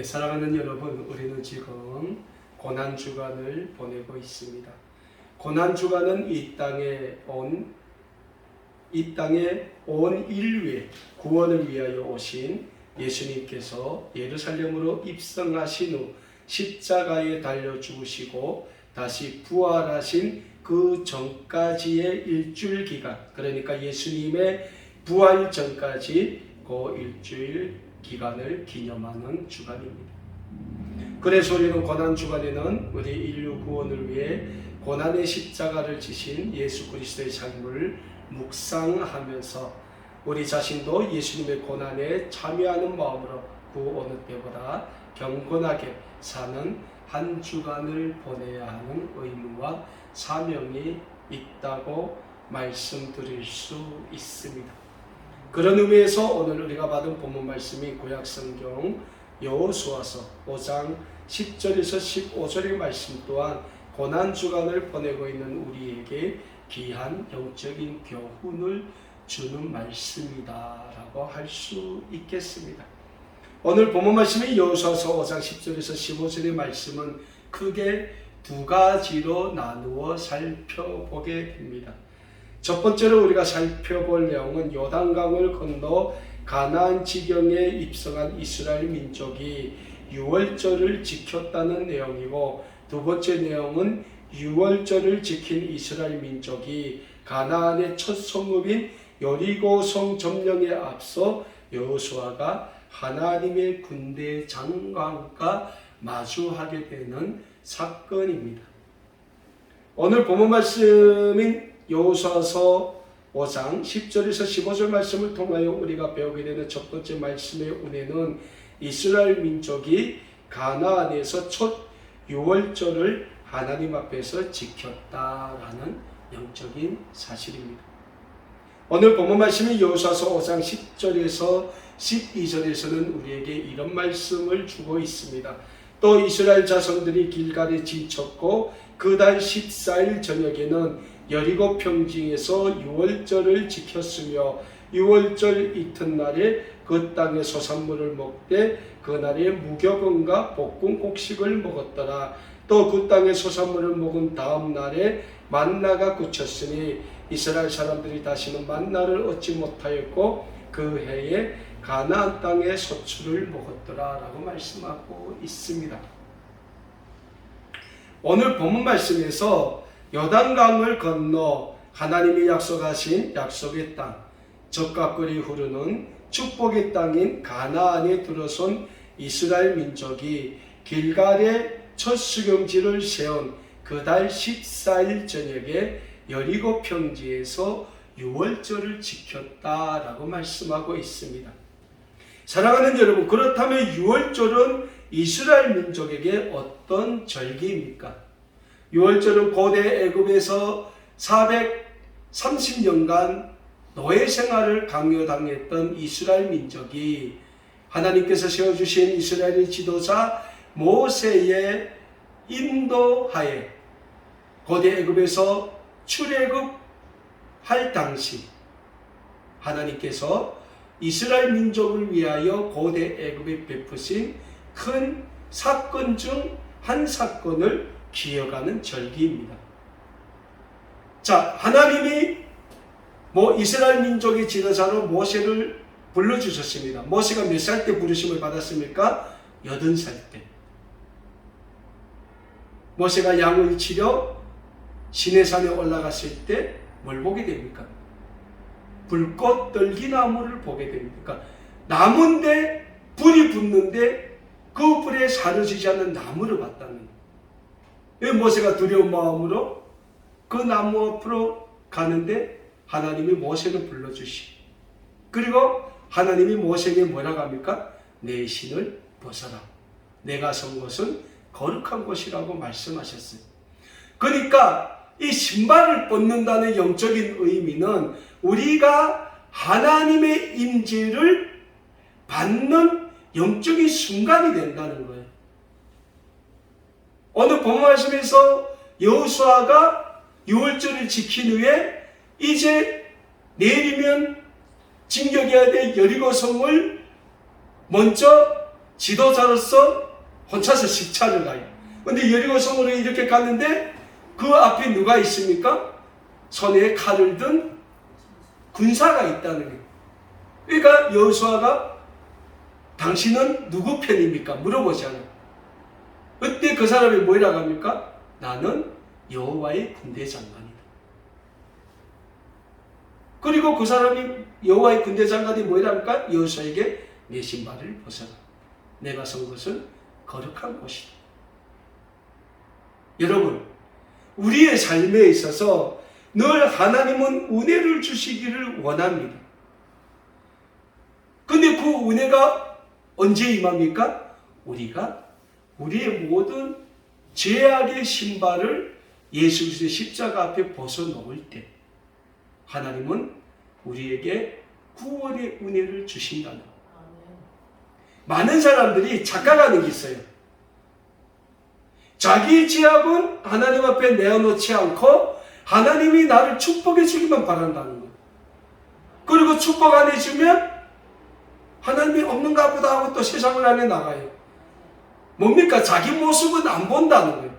사랑하는 여러분, 우리는 지금 고난주간을 보내고 있습니다. 고난주간은 이 땅에 온 인류의 구원을 위하여 오신 예수님께서 예루살렘으로 입성하신 후 십자가에 달려 죽으시고 다시 부활하신 그 전까지의 일주일 기간, 그러니까 예수님의 부활 전까지 그 일주일 기간을 기념하는 주간입니다. 그래서 우리는 고난주간에는 우리 인류 구원을 위해 고난의 십자가를 지신 예수 그리스도의 삶을 묵상하면서 우리 자신도 예수님의 고난에 참여하는 마음으로 그 어느 때보다 경건하게 사는 한 주간을 보내야 하는 의무와 사명이 있다고 말씀드릴 수 있습니다. 그런 의미에서 오늘 우리가 받은 본문 말씀이 구약성경 여호수아서 5장 10절에서 15절의 말씀 또한 고난주간을 보내고 있는 우리에게 귀한 영적인 교훈을 주는 말씀이다 라고 할 수 있겠습니다. 오늘 본문 말씀이 여호수아서 5장 10절에서 15절의 말씀은 크게 두 가지로 나누어 살펴보게 됩니다. 첫 번째로 우리가 살펴볼 내용은 요단강을 건너 가나안 지경에 입성한 이스라엘 민족이 유월절을 지켰다는 내용이고, 두 번째 내용은 유월절을 지킨 이스라엘 민족이 가나안의 첫 성읍인 여리고성 점령에 앞서 여호수아가 하나님의 군대 장관과 마주하게 되는 사건입니다. 오늘 본문 말씀인 여호수아서 5장 10절에서 15절 말씀을 통하여 우리가 배우게 되는 첫 번째 말씀의 은혜는 이스라엘 민족이 가나안에서 첫 유월절을 하나님 앞에서 지켰다라는 영적인 사실입니다. 오늘 본문 말씀이 여호수아서 5장 10절에서 12절에서는 우리에게 이런 말씀을 주고 있습니다. 또 이스라엘 자손들이 길갈에 진쳤고 그달 14일 저녁에는 여리고 평지에서 유월절을 지켰으며 유월절 이튿날에 그 땅의 소산물을 먹되 그날에 무교병과 볶은 곡식을 먹었더라. 또 그 땅의 소산물을 먹은 다음 날에 만나가 그쳤으니 이스라엘 사람들이 다시는 만나를 얻지 못하였고 그 해에 가나안 땅의 소출을 먹었더라 라고 말씀하고 있습니다. 오늘 본문 말씀에서 요단강을 건너 하나님이 약속하신 약속의 땅, 젖과 꿀이 흐르는 축복의 땅인 가나안에 들어선 이스라엘 민족이 길갈에 첫 수경지를 세운 그달 14일 저녁에 여리고 평지에서 유월절을 지켰다라고 말씀하고 있습니다. 사랑하는 여러분, 그렇다면 유월절은 이스라엘 민족에게 어떤 절기입니까? 유월절은 고대 애굽에서 430년간 노예 생활을 강요당했던 이스라엘 민족이 하나님께서 세워주신 이스라엘의 지도자 모세의 인도하에 고대 애굽에서 출애굽할 당시 하나님께서 이스라엘 민족을 위하여 고대 애굽에 베푸신 큰 사건 중 한 사건을 기억하는 절기입니다. 자, 하나님이 이스라엘 민족의 지도자로 모세를 불러주셨습니다. 모세가 몇 살 때 부르심을 받았습니까? 80살 때. 모세가 양을 치려 시내산에 올라갔을 때 뭘 보게 됩니까? 불꽃 떨기나무를 보게 됩니까? 나무인데 불이 붙는데 그 불에 사려지지 않는 나무를 봤다는 거예요. 모세가 두려운 마음으로 그 나무 앞으로 가는데 하나님이 모세를 불러주시. 그리고 하나님이 모세에게 뭐라고 합니까? 내 신을 벗어라. 내가 선 곳은 거룩한 곳이라고 말씀하셨어요. 그러니까 이 신발을 벗는다는 영적인 의미는 우리가 하나님의 임재를 받는 영적인 순간이 된다는 거예요. 오늘 본문 말씀에서 여호수아가 유월절을 지킨 후에 이제 내일이면 진격해야 될 여리고성을 먼저 지도자로서 혼자서 식차를 가요. 근데 여리고 성으로 이렇게 갔는데 그 앞에 누가 있습니까? 손에 칼을 든 군사가 있다는 거예요. 그러니까 여호수아가 당신은 누구 편입니까? 물어보잖아요. 그때 그 사람이 뭐라고 합니까? 나는 여호와의 군대 장관이다. 그리고 그 사람이 여호와의 군대 장관이 뭐라고 합니까? 여호수아에게 내 신발을 벗어라. 내가 선 것은 거룩한 곳이다. 여러분, 우리의 삶에 있어서 늘 하나님은 은혜를 주시기를 원합니다. 근데 그 은혜가 언제 임합니까? 우리가 우리의 모든 죄악의 신발을 예수 그리스도의 십자가 앞에 벗어놓을 때 하나님은 우리에게 구원의 은혜를 주신다는 거예요. 많은 사람들이 착각하는 게 있어요. 자기 죄악은 하나님 앞에 내어놓지 않고 하나님이 나를 축복해 주기만 바란다는 거예요. 그리고 축복 안 해주면 하나님이 없는가 보다 하고 또 세상을 안에 나가요. 뭡니까? 자기 모습은 안 본다는 거예요.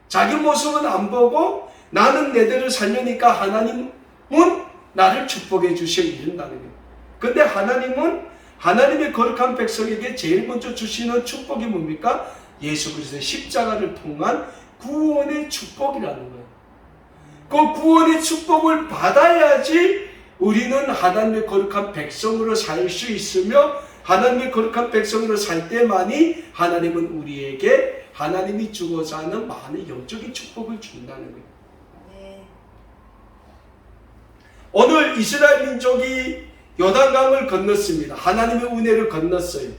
자기 모습은 안 보고 나는 내대로 살려니까 하나님은 나를 축복해 주셔 이른다는 거예요. 근데 하나님은 하나님의 거룩한 백성에게 제일 먼저 주시는 축복이 뭡니까? 예수 그리스도의 십자가를 통한 구원의 축복이라는 거예요. 그 구원의 축복을 받아야지 우리는 하나님의 거룩한 백성으로 살 수 있으며 하나님의 거룩한 백성으로 살 때만이 하나님은 우리에게 하나님이 주고자 하는 많은 영적인 축복을 준다는 거예요. 네. 오늘 이스라엘 민족이 요단강을 건넜습니다. 하나님의 은혜를 건넜어요.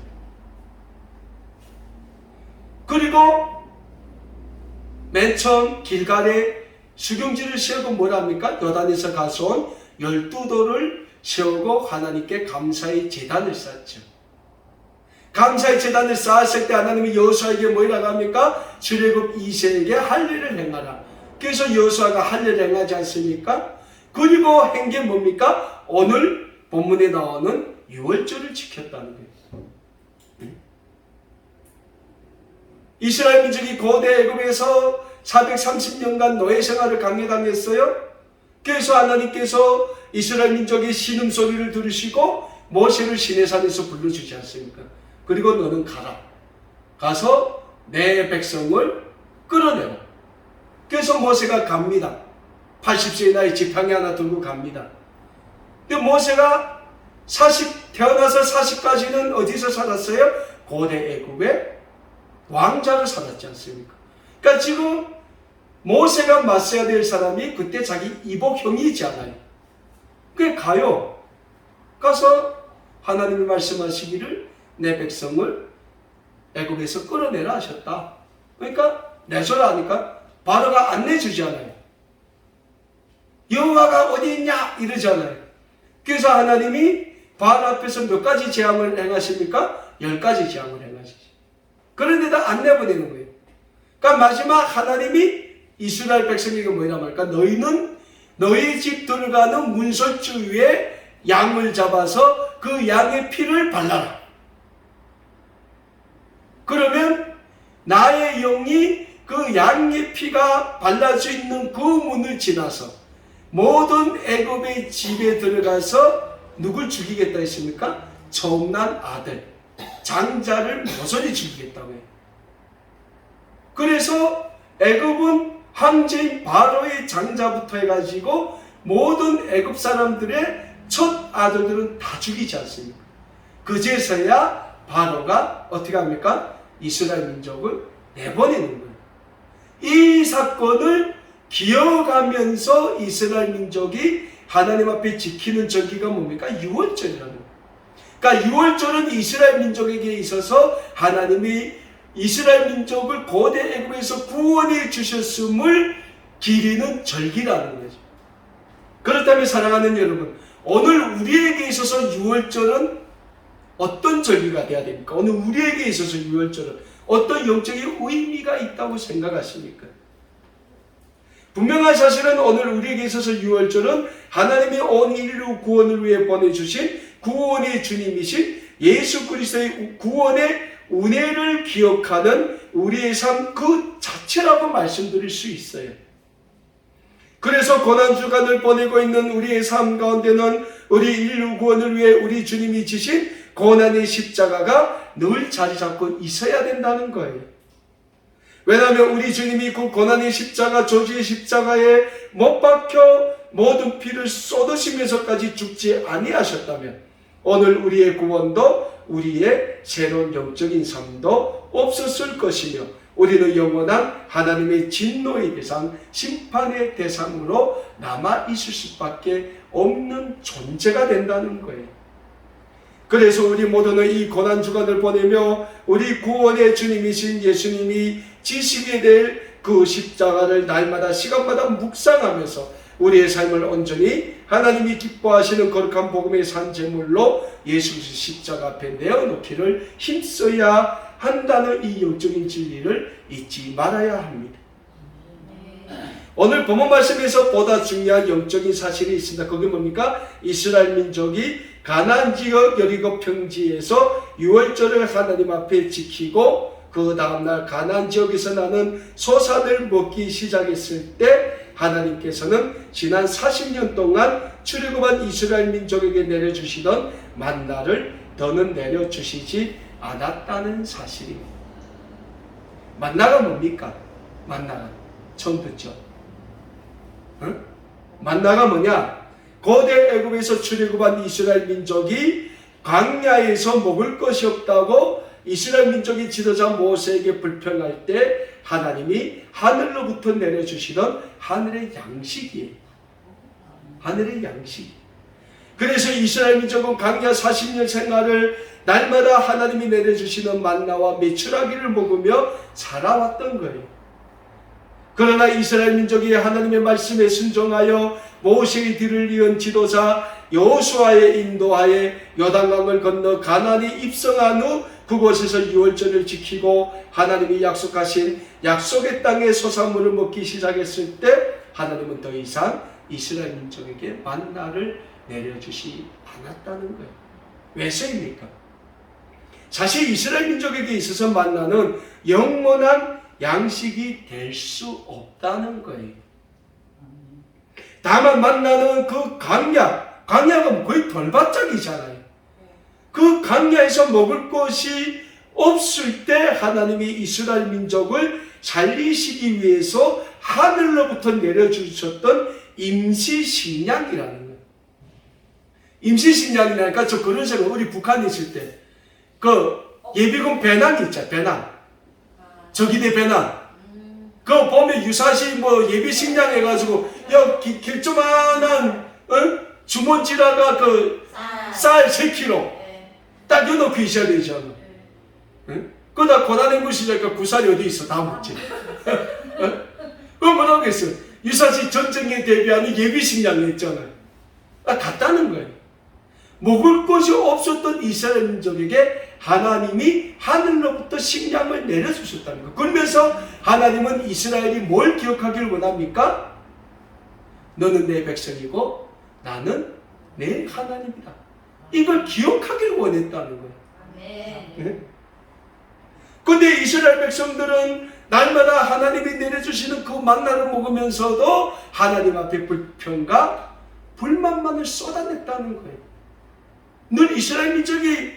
그리고 맨 처음 길갈에 수경지를 세우고 뭐랍니까? 요단에서 가져온 12돌을 세우고 하나님께 감사의 제단을 쌓았죠. 감사의 제단을 쌓았을 때 하나님이 여호수아에게 뭐라고 합니까? 출애굽 2세에게 할례를 행하라. 그래서 여호수아가 할례를 행하지 않습니까? 그리고 한 게 뭡니까? 오늘 본문에 나오는 유월절을 지켰다는 거예요. 이스라엘 민족이 고대 애굽에서 430년간 노예 생활을 강요당했어요. 그래서 하나님께서 이스라엘 민족의 신음소리를 들으시고 모세를 시내산에서 불러주지 않습니까? 그리고 너는 가라. 가서 내 백성을 끌어내라. 그래서 모세가 갑니다. 80세의 나이 지팡이 하나 들고 갑니다. 근데 모세가 태어나서 40까지는 어디서 살았어요? 고대 애굽의 왕자로 살았지 않습니까? 그러니까 지금 모세가 맞서야 될 사람이 그때 자기 이복 형이지 않아요. 그게 가요. 가서 하나님이 말씀하시기를 내 백성을 애굽에서 끌어내라 하셨다. 그러니까 내줘라 하니까 바로가 안 내주잖아요. 여호와가 어디 있냐 이러잖아요. 그래서 하나님이 바로 앞에서 몇 가지 재앙을 행하십니까? 10가지 재앙을 행하시죠. 그런데도 안 내보내는 거예요. 그러니까 마지막 하나님이 이스라엘 백성에게 뭐라 말까? 너희는 너희 집 들어가는 문설주 위에 양을 잡아서 그 양의 피를 발라라. 그러면 나의 영이 그 양의 피가 발라져 있는 그 문을 지나서 모든 애굽의 집에 들어가서 누굴 죽이겠다 했습니까? 처음 난 아들, 장자를 모조리 죽이겠다고 해요. 그래서 애굽은 황제인 바로의 장자부터 해가지고 모든 애굽 사람들의 첫 아들들은 다 죽이지 않습니까? 그제서야 바로가 어떻게 합니까? 이스라엘 민족을 내보내는 거예요. 이 사건을 기억하면서 이스라엘 민족이 하나님 앞에 지키는 절기가 뭡니까? 유월절이라는 거예요. 그러니까 유월절은 이스라엘 민족에게 있어서 하나님이 이스라엘 민족을 고대 애굽에서 구원해 주셨음을 기리는 절기라는 거죠. 그렇다면 사랑하는 여러분, 오늘 우리에게 있어서 유월절은 어떤 절기가 돼야 됩니까? 오늘 우리에게 있어서 유월절은 어떤 영적인 의미가 있다고 생각하십니까? 분명한 사실은 오늘 우리에게 있어서 유월절은 하나님이 온 인류 구원을 위해 보내주신 구원의 주님이신 예수 그리스도의 구원의 은혜를 기억하는 우리의 삶 그 자체라고 말씀드릴 수 있어요. 그래서 고난주간을 보내고 있는 우리의 삶 가운데는 우리 인류 구원을 위해 우리 주님이 지신 고난의 십자가가 늘 자리 잡고 있어야 된다는 거예요. 왜냐하면 우리 주님이 그 고난의 십자가, 저주의 십자가에 못 박혀 모든 피를 쏟으시면서까지 죽지 아니하셨다면 오늘 우리의 구원도 우리의 새로운 영적인 삶도 없었을 것이며 우리는 영원한 하나님의 진노의 대상, 심판의 대상으로 남아있을 수밖에 없는 존재가 된다는 거예요. 그래서 우리 모두는 이 고난주간을 보내며 우리 구원의 주님이신 예수님이 지시게 될 그 십자가를 날마다 시간마다 묵상하면서 우리의 삶을 온전히 하나님이 기뻐하시는 거룩한 복음의 산 제물로 예수 그리스도 십자가 앞에 내어놓기를 힘써야 한다는 이 영적인 진리를 잊지 말아야 합니다. 오늘 본문 말씀에서 보다 중요한 영적인 사실이 있습니다. 그게 뭡니까? 이스라엘 민족이 가나안 지역 여리고 평지에서 유월절을 하나님 앞에 지키고 그 다음날 가나안 지역에서 나는 소산을 먹기 시작했을 때 하나님께서는 지난 40년 동안 출애굽한 이스라엘 민족에게 내려주시던 만나를 더는 내려주시지 않았다는 사실입니다. 만나가 뭡니까? 만나가 처음 듣죠? 응? 만나가 뭐냐? 고대 애굽에서 출애굽한 이스라엘 민족이 광야에서 먹을 것이 없다고 이스라엘 민족의 지도자 모세에게 불평할 때 하나님이 하늘로부터 내려주시던 하늘의 양식이에요. 하늘의 양식. 그래서 이스라엘 민족은 광야 40년 생활을 날마다 하나님이 내려주시는 만나와 메추라기를 먹으며 살아왔던 거예요. 그러나 이스라엘 민족이 하나님의 말씀에 순종하여 모세의 뒤를 이은 지도자 여호수아의 인도하에 요단강을 건너 가나안에 입성한 후 그곳에서 유월절을 지키고 하나님이 약속하신 약속의 땅의 소산물을 먹기 시작했을 때 하나님은 더 이상 이스라엘 민족에게 만나를 내려주시 않았다는 거예요. 왜서입니까? 사실 이스라엘 민족에게 있어서 만나는 영원한 양식이 될 수 없다는 거예요. 다만 만나는 그 광야가 거의 돌밭짝이잖아요. 그 광야에서 먹을 것이 없을 때 하나님이 이스라엘 민족을 살리시기 위해서 하늘로부터 내려주셨던 임시식량이라는 거예요. 임시식량이라니까 저 그런 생각, 우리 북한에 있을 때 그 예비군 배낭 있잖아요. 배낭. 저기대 배낭. 그거 보면 유사시 뭐 예비식량 해가지고 야 길조만한 주머니라가 그 쌀 3kg 딱 여놓고 있어야 되잖아. 그러다 고난의 무시니까 구살이 어디 있어? 다 먹지. 그거 뭐라고 했어? 유사시 전쟁에 대비하는 예비식량이 있잖아요. 같다는 거예요. 먹을 것이 없었던 이스라엘 민족에게 하나님이 하늘로부터 식량을 내려주셨다는 거예요. 그러면서 하나님은 이스라엘이 뭘 기억하기를 원합니까? 너는 내 백성이고 나는 내 하나님이다. 이걸 기억하기를 원했다는 거예요. 네? 근데 이스라엘 백성들은 날마다 하나님이 내려주시는 그 만나를 먹으면서도 하나님 앞에 불평과 불만만을 쏟아냈다는 거예요. 늘 이스라엘 민족이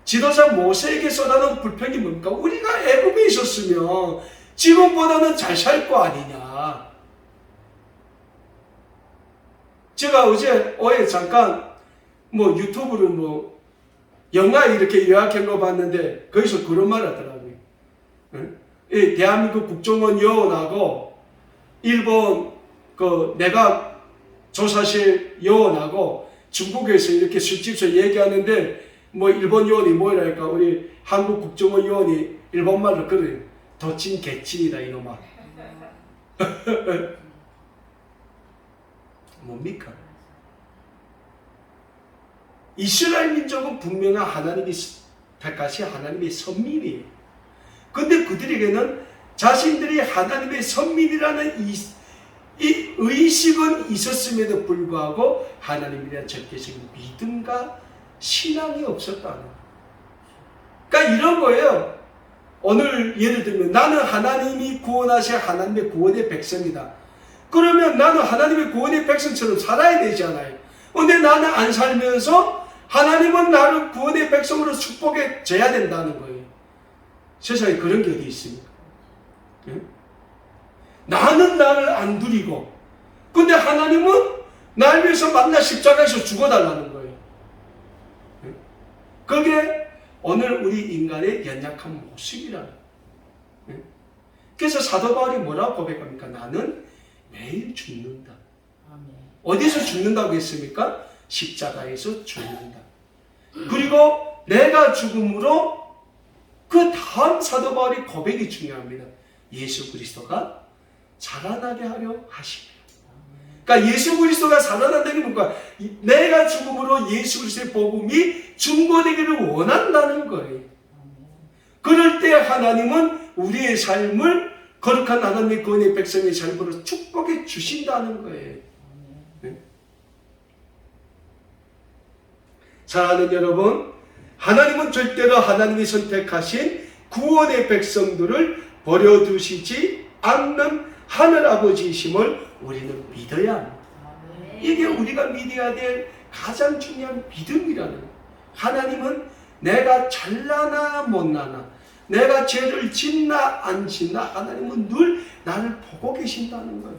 지도자 모세에게 쏟아놓은 불평이 뭡니까? 우리가 애굽에 있었으면 지금보다는 잘 살 거 아니냐. 제가 어제 잠깐 뭐 유튜브를 뭐 영화 이렇게 요약한 거 봤는데 거기서 그런 말 하더라고요. 이 대한민국 국정원 요원하고 일본 그 내각 조사실 요원하고 중국에서 이렇게 술집에서 얘기하는데 뭐 일본 요원이 뭐랄까 우리 한국 국정원 요원이 일본말로 그래요. 도친 개친이다 이놈아. 뭡니까? 이스라엘 민족은 분명한 하나님이 택하신 하나님의 선민이에요. 근데 그들에게는 자신들이 하나님의 선민이라는 이 의식은 있었음에도 불구하고 하나님에 대한 절대적인 믿음과 신앙이 없었다는 거예요. 그러니까 이런 거예요. 오늘 예를 들면 나는 하나님이 구원하실 하나님의 구원의 백성이다. 그러면 나는 하나님의 구원의 백성처럼 살아야 되잖아요. 근데 나는 안 살면서 하나님은 나를 구원의 백성으로 축복해 줘야 된다는 거예요. 세상에 그런 게 어디 있습니까? 응? 나는 나를 안 누리고, 근데 하나님은 날 위해서 만나 십자가에서 죽어달라는 거예요. 응? 그게 오늘 우리 인간의 연약한 모습이라는 거예요. 응? 그래서 사도 바울이 뭐라고 고백합니까? 나는 매일 죽는다. 어디서 죽는다고 했습니까? 십자가에서 죽는다. 그리고 내가 죽음으로 그 다음 사도 바울의 고백이 중요합니다. 예수 그리스도가 살아나게 하려 하십니다. 그러니까 예수 그리스도가 살아난다는 게 뭔가 내가 죽음으로 예수 그리스도의 복음이 증거되기를 원한다는 거예요. 그럴 때 하나님은 우리의 삶을 거룩한 하나님의 구원의 백성의 삶으로 축복해 주신다는 거예요. 네? 사랑하는 여러분, 하나님은 절대로 하나님이 선택하신 구원의 백성들을 버려두시지 않는 하늘아버지이심을 우리는 믿어야 합니다. 이게 우리가 믿어야 될 가장 중요한 믿음이라는 거예요. 하나님은 내가 잘나나 못나나, 내가 죄를 짓나 안 짓나 하나님은 늘 나를 보고 계신다는 거예요.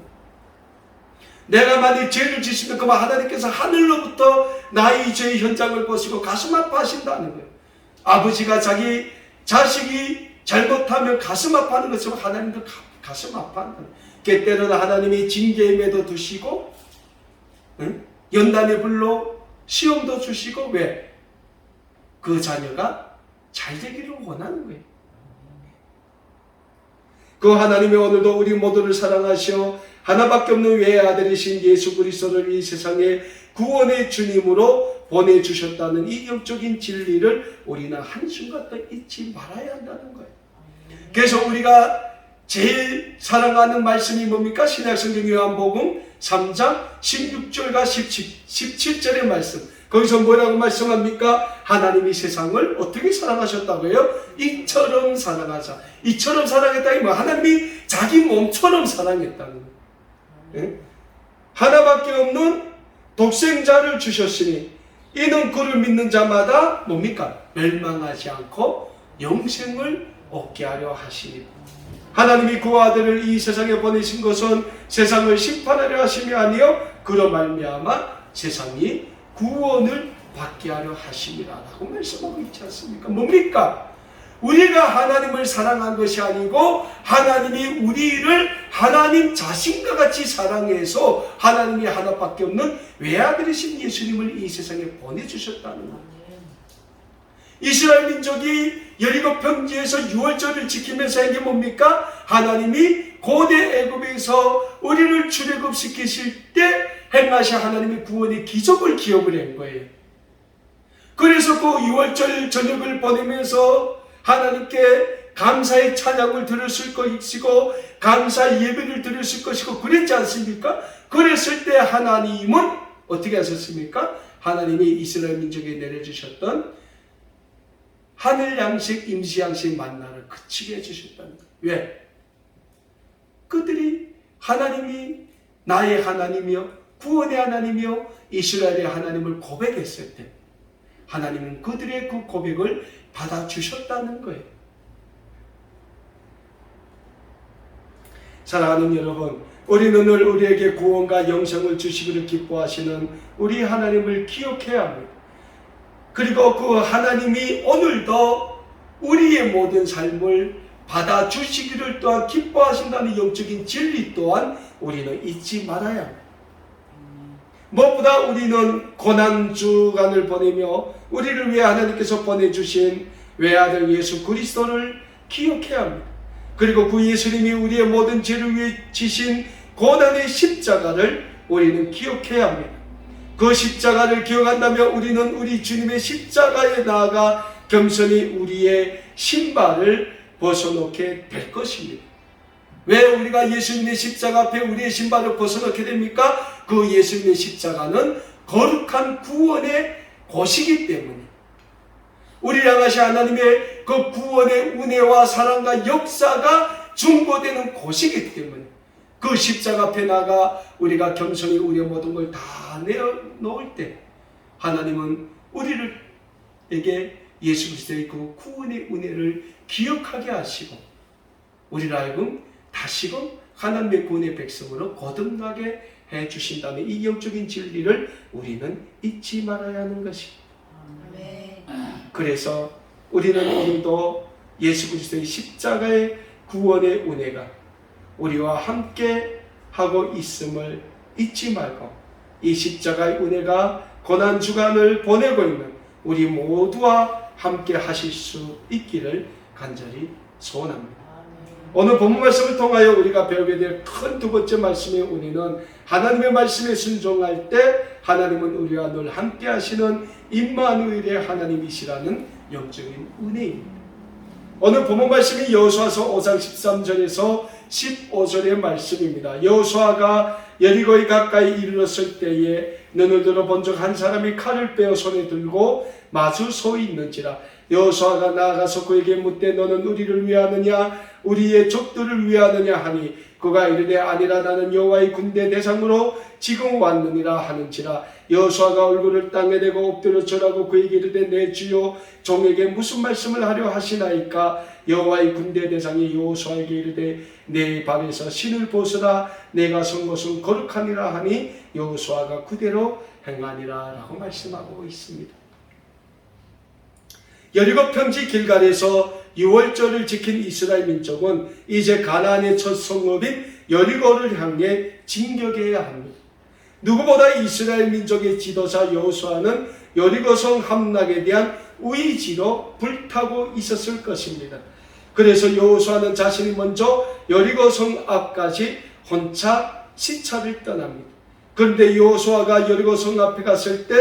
내가 만약 죄를 짓으면 그만 하나님께서 하늘로부터 나의 죄의 현장을 보시고 가슴 아파하신다는 거예요. 아버지가 자기 자식이 잘못하면 가슴 아파하는 것처럼 하나님도 가슴 아파한다. 때로는 하나님이 징계에 매도 두시고, 응? 연단의 불로 시험도 주시고, 왜? 그 자녀가 잘 되기를 원하는 거예요. 그 하나님이 오늘도 우리 모두를 사랑하시어 하나밖에 없는 외아들이신 예수 그리스도를 이 세상에 구원의 주님으로 보내주셨다는 이 영적인 진리를 우리는 한순간도 잊지 말아야 한다는 거예요. 그래서 우리가 제일 사랑하는 말씀이 뭡니까? 신약성경 요한복음 3장 16절과 17절의 말씀. 거기서 뭐라고 말씀합니까? 하나님이 세상을 어떻게 사랑하셨다고요? 이처럼 사랑하사. 이처럼 사랑했다니 뭐 하나님이 자기 몸처럼 사랑했다는 거예요. 예? 하나밖에 없는 독생자를 주셨으니 이는 그를 믿는 자마다 뭡니까? 멸망하지 않고 영생을 얻게 하려 하시니. 하나님이 그 아들을 이 세상에 보내신 것은 세상을 심판하려 하심이 아니요 그로 말미암아 세상이 구원을 받게 하려 하심이라 라고 말씀하고 있지 않습니까? 뭡니까? 우리가 하나님을 사랑한 것이 아니고 하나님이 우리를 하나님 자신과 같이 사랑해서 하나님이 하나밖에 없는 외아들이신 예수님을 이 세상에 보내주셨다는 것. 이스라엘 민족이 여리고 평지에서 유월절을 지키면서 한 게 뭡니까? 하나님이 고대 애굽에서 우리를 출애굽시키실 때 행하신 하나님의 구원의 기적을 기억을 한 거예요. 그래서 그 유월절 저녁을 보내면서 하나님께 감사의 찬양을 들었을 것이고 감사의 예배를 드렸을 것이고 그랬지 않습니까? 그랬을 때 하나님은 어떻게 하셨습니까? 하나님이 이스라엘 민족에 내려주셨던 하늘 양식, 임시 양식 만나를 그치게 해주셨다는 거예요. 왜? 그들이 하나님이 나의 하나님이요 구원의 하나님이요 이스라엘의 하나님을 고백했을 때 하나님은 그들의 그 고백을 받아주셨다는 거예요. 사랑하는 여러분, 우리는 늘 우리에게 구원과 영생을 주시기를 기뻐하시는 우리 하나님을 기억해야 합니다. 그리고 그 하나님이 오늘도 우리의 모든 삶을 받아주시기를 또한 기뻐하신다는 영적인 진리 또한 우리는 잊지 말아야 합니다. 무엇보다 우리는 고난주간을 보내며 우리를 위해 하나님께서 보내주신 외아들 예수 그리스도를 기억해야 합니다. 그리고 그 예수님이 우리의 모든 죄를 위해 지신 고난의 십자가를 우리는 기억해야 합니다. 그 십자가를 기억한다면 우리는 우리 주님의 십자가에 나아가 겸손히 우리의 신발을 벗어놓게 될 것입니다. 왜 우리가 예수님의 십자가 앞에 우리의 신발을 벗어놓게 됩니까? 그 예수님의 십자가는 거룩한 구원의 곳이기 때문에 우리를 향하신 하나님의 그 구원의 은혜와 사랑과 역사가 중보되는 곳이기 때문에 그 십자가 앞에 나가 우리가 겸손히 우리의 모든 걸 다 내어놓을 때 하나님은 우리에게 예수 그리스도의 그 구원의 은혜를 기억하게 하시고 우리를 하여금 다시금 하나님의 구원의 백성으로 거듭나게 해주신다면 이 영적인 진리를 우리는 잊지 말아야 하는 것입니다. 그래서 우리는 오늘도 예수 그리스도의 십자가의 구원의 은혜가 우리와 함께 하고 있음을 잊지 말고 이 십자가의 은혜가 고난주간을 보내고 있는 우리 모두와 함께 하실 수 있기를 간절히 소원합니다. 오늘 본문 말씀을 통하여 우리가 배우게 될 큰 두 번째 말씀의 은혜는 하나님의 말씀에 순종할 때 하나님은 우리와 늘 함께 하시는 임마누엘의 하나님이시라는 영적인 은혜입니다. 오늘 본문 말씀이 여호수아서 5장 13절에서 15절의 말씀입니다. 여호수아가 여리고에 가까이 이르렀을 때에 눈을 들어 본적 한 사람이 칼을 빼어 손에 들고 마주 서 있는지라. 여호수아가 나아가서 그에게 묻되 너는 우리를 위하느냐 우리의 족들을 위하느냐 하니 그가 이르되 아니라 나는 여호와의 군대 대장으로 지금 왔느니라 하는지라. 여호수아가 얼굴을 땅에 대고 엎드려 절하고 그에게 이르되 내 주여 종에게 무슨 말씀을 하려 하시나이까. 여호와의 군대 대장이 여호수아에게 이르되 내 발에서 신을 벗으라 내가 선 것은 거룩하니라 하니 여호수아가 그대로 행하니라 라고 말씀하고 있습니다. 여리고 평지 길갈에서 유월절을 지킨 이스라엘 민족은 이제 가나안의 첫 성읍인 여리고를 향해 진격해야 합니다. 누구보다 이스라엘 민족의 지도자 여호수아는 여리고성 함락에 대한 의지로 불타고 있었을 것입니다. 그래서 여호수아는 자신이 먼저 여리고성 앞까지 혼자 시차를 떠납니다. 그런데 여호수아가 여리고성 앞에 갔을 때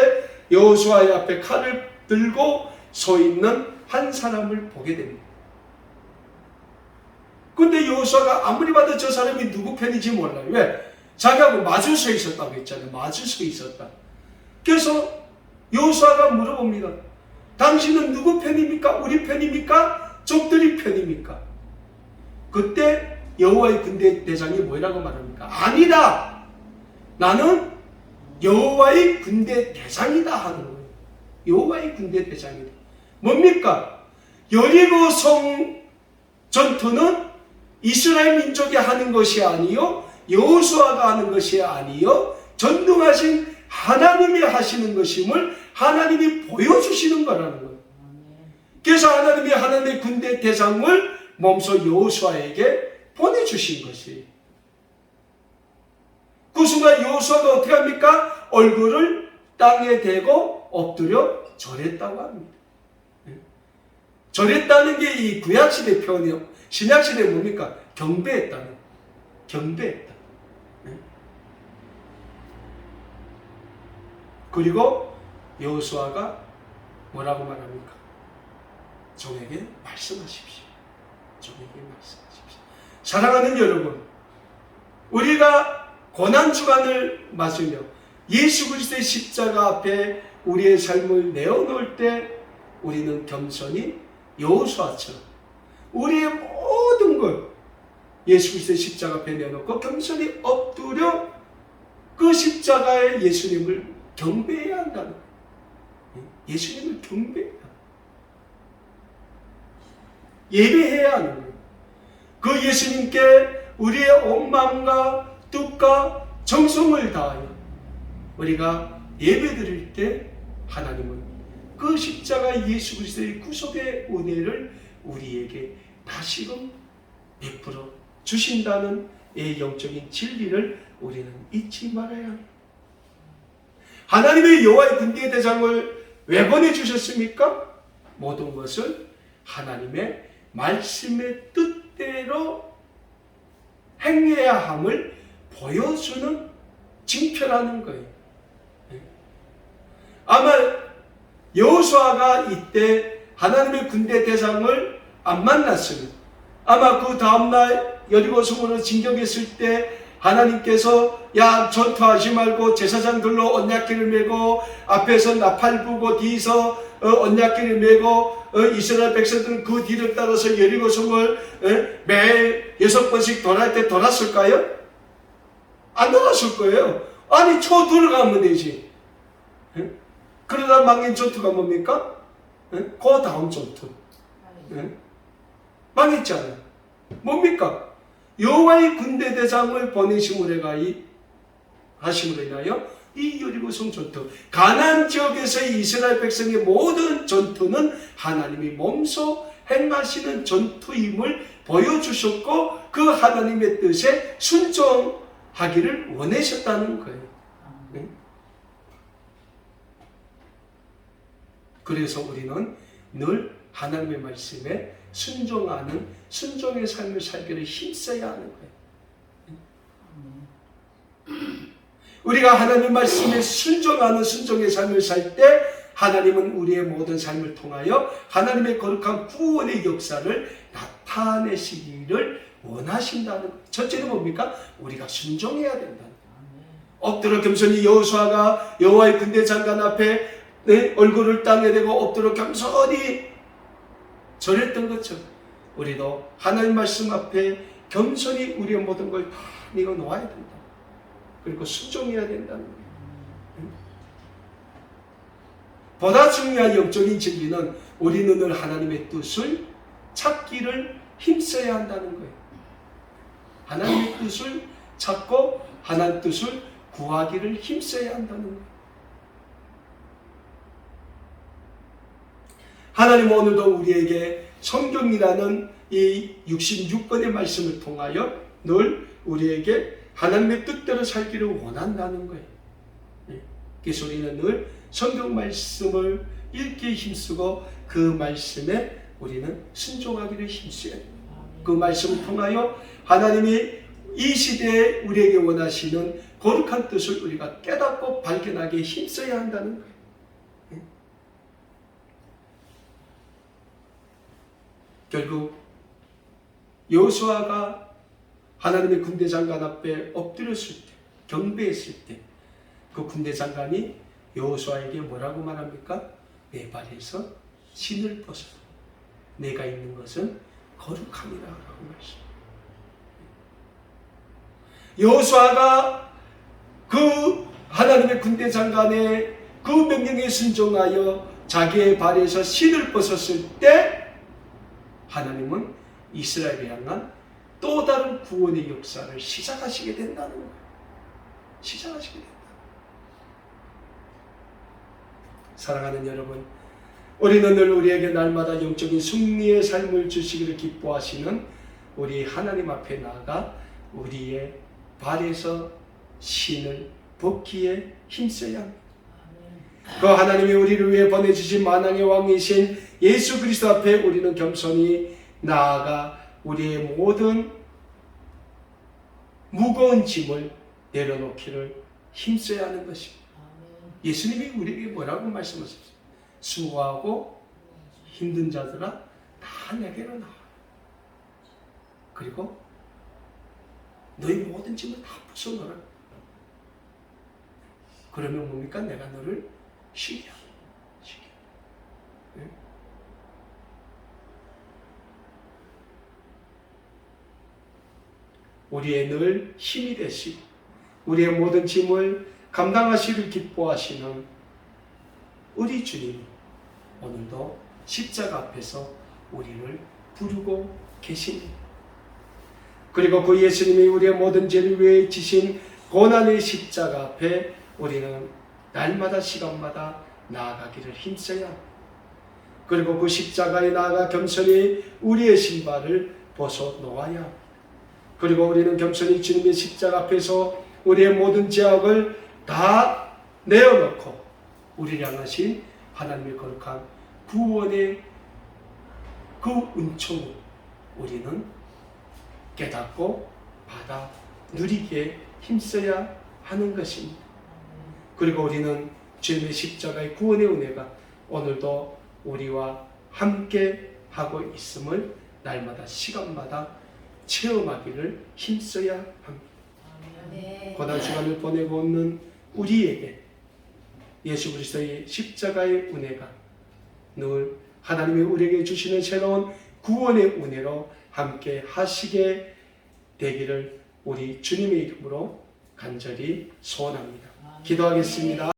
여호수아의 앞에 칼을 들고 서 있는 한 사람을 보게 됩니다. 근데 여호수아가 아무리 봐도 저 사람이 누구 편인지 몰라요. 왜? 자기하고 마주 서 있었다고 했잖아요. 마주 서 있었다. 그래서 여호수아가 물어봅니다. 당신은 누구 편입니까? 우리 편입니까? 족들이 편입니까? 그때 여호와의 군대 대장이 뭐라고 말합니까? 아니다. 나는 여호와의 군대 대장이다 하는 거예요. 여호와의 군대 대장이다. 뭡니까? 여리고성 전투는 이스라엘 민족이 하는 것이 아니요 여호수아가 하는 것이 아니요 전능하신 하나님이 하시는 것임을 하나님이 보여주시는 거라는 거예요. 그래서 하나님이 하나님의 군대 대장을 몸소 여호수아에게 보내주신 것이에요. 그 순간 여호수아가 어떻게 합니까? 얼굴을 땅에 대고 엎드려 절했다고 합니다. 절했다는 게 이 구약시대 표현이요. 신약시대 뭡니까? 경배했다는. 경배했다. 그리고 여호수아가 뭐라고 말합니까? 종에게 말씀하십시오. 종에게 말씀하십시오. 사랑하는 여러분, 우리가 고난주간을 맞으며 예수 그리스도의 십자가 앞에 우리의 삶을 내어놓을 때 우리는 겸손히 여호수아처럼 우리의 모든 걸 예수 그리스도의 십자가 앞에 내어놓고 겸손히 엎드려 그 십자가의 예수님을 경배해야 한다는 거예요. 예수님을 경배해야 한다. 예배해야 하는 거예요. 그 예수님께 우리의 온 마음과 뜻과 정성을 다하여 우리가 예배드릴 때 하나님은 그 십자가 예수 그리스도의 구속의 은혜를 우리에게 다시금 베풀어 주신다는 이 영적인 진리를 우리는 잊지 말아야 합니다. 하나님의 여호와의 군대 대장을 왜 보내주셨습니까? 모든 것을 하나님의 말씀의 뜻대로 행해야 함을 보여주는 징표라는 거예요. 아마 여호수아가 이때 하나님의 군대 대장을 안 만났으면 아마 그 다음날 여리고성으로 진격했을 때 하나님께서 야 전투하지 말고 제사장들로 언약궤를 메고 앞에서 나팔 부고 뒤에서 언약궤를 메고 이스라엘 백성들은 그 뒤를 따라서 여리고 성을 매일 6번씩 돌아갈 때 돌았을까요? 안 돌았을 거예요. 아니 들어가면 되지. 그러다 망인 전투가 뭡니까? 그 다음 전투. 망했잖아요. 뭡니까? 여호와의 군대 대장을 보내심으로 하심으로 인하여 이 여리고성 전투, 가나안 지역에서의 이스라엘 백성의 모든 전투는 하나님이 몸소 행하시는 전투임을 보여주셨고 그 하나님의 뜻에 순종하기를 원하셨다는 거예요. 그래서 우리는 늘 하나님의 말씀에 순종하는 순종의 삶을 살기를 힘써야 하는 거예요. 우리가 하나님의 말씀에 순종하는 순종의 삶을 살 때 하나님은 우리의 모든 삶을 통하여 하나님의 거룩한 구원의 역사를 나타내시기를 원하신다는 거예요. 첫째는 뭡니까? 우리가 순종해야 된다는 거예요. 엎드려 겸손히 여호수아가 여호와의 군대 장관 앞에 얼굴을 땅에 대고 엎드려 겸손히 절했던 것처럼 우리도 하나님 말씀 앞에 겸손히 우리의 모든 걸 다 내어놓아야 된다. 그리고 순종해야 된다는 거예요. 보다 중요한 영적인 진리는 우리는 늘 하나님의 뜻을 찾기를 힘써야 한다는 거예요. 하나님의 뜻을 찾고 하나님의 뜻을 구하기를 힘써야 한다는 거예요. 하나님은 오늘도 우리에게 성경이라는 이 66권의 말씀을 통하여 늘 우리에게 하나님의 뜻대로 살기를 원한다는 거예요. 그래서 우리는 늘 성경 말씀을 읽기에 힘쓰고 그 말씀에 우리는 순종하기를 힘써야 됩니다. 그 말씀을 통하여 하나님이 이 시대에 우리에게 원하시는 거룩한 뜻을 우리가 깨닫고 발견하기에 힘써야 한다는 거예요. 결국 여호수아가 하나님의 군대 장관 앞에 엎드렸을 때, 경배했을 때 그 군대 장관이 여호수아에게 뭐라고 말합니까? 내 발에서 신을 벗어 내가 있는 것은 거룩함이라 라고 말씀합니다. 여호수아가 그 하나님의 군대 장관의 그 명령에 순종하여 자기의 발에서 신을 벗었을 때 하나님은 이스라엘을 향한 또 다른 구원의 역사를 시작하시게 된다는 거예요. 시작하시게 된다. 사랑하는 여러분, 우리는 늘 우리에게 날마다 영적인 승리의 삶을 주시기를 기뻐하시는 우리 하나님 앞에 나아가 우리의 발에서 신을 벗기에 힘써야 합니다. 그 하나님이 우리를 위해 보내주신 만왕의 왕이신 예수 그리스도 앞에 우리는 겸손히 나아가 우리의 모든 무거운 짐을 내려놓기를 힘써야 하는 것입니다. 예수님이 우리에게 뭐라고 말씀하셨어요? 수고하고 힘든 자들아 다 내게로 나와. 그리고 너희 모든 짐을 다 벗어놓으라. 그러면 뭡니까? 내가 너를 쉬게 합니다. 네? 우리의 늘 힘이 되시고 우리의 모든 짐을 감당하시길 기뻐하시는 우리 주님, 오늘도 십자가 앞에서 우리를 부르고 계십니다. 그리고 그 예수님이 우리의 모든 죄를 위해 지신 고난의 십자가 앞에 우리는 날마다 시간마다 나아가기를 힘써야 합니다. 그리고 그 십자가에 나아가 겸손히 우리의 신발을 벗어놓아야 합니다. 그리고 우리는 겸손히 주님의 십자가 앞에서 우리의 모든 죄악을 다 내어놓고 우리를 향하신 하나님의 거룩한 구원의 그 은총을 우리는 깨닫고 받아 누리기에 힘써야 하는 것입니다. 그리고 우리는 주님의 십자가의 구원의 은혜가 오늘도 우리와 함께 하고 있음을 날마다 시간마다 체험하기를 힘써야 합니다. 고난 시간을 보내고 있는 우리에게 예수 그리스도의 십자가의 은혜가 늘 하나님이 우리에게 주시는 새로운 구원의 은혜로 함께 하시게 되기를 우리 주님의 이름으로 간절히 소원합니다. 기도하겠습니다.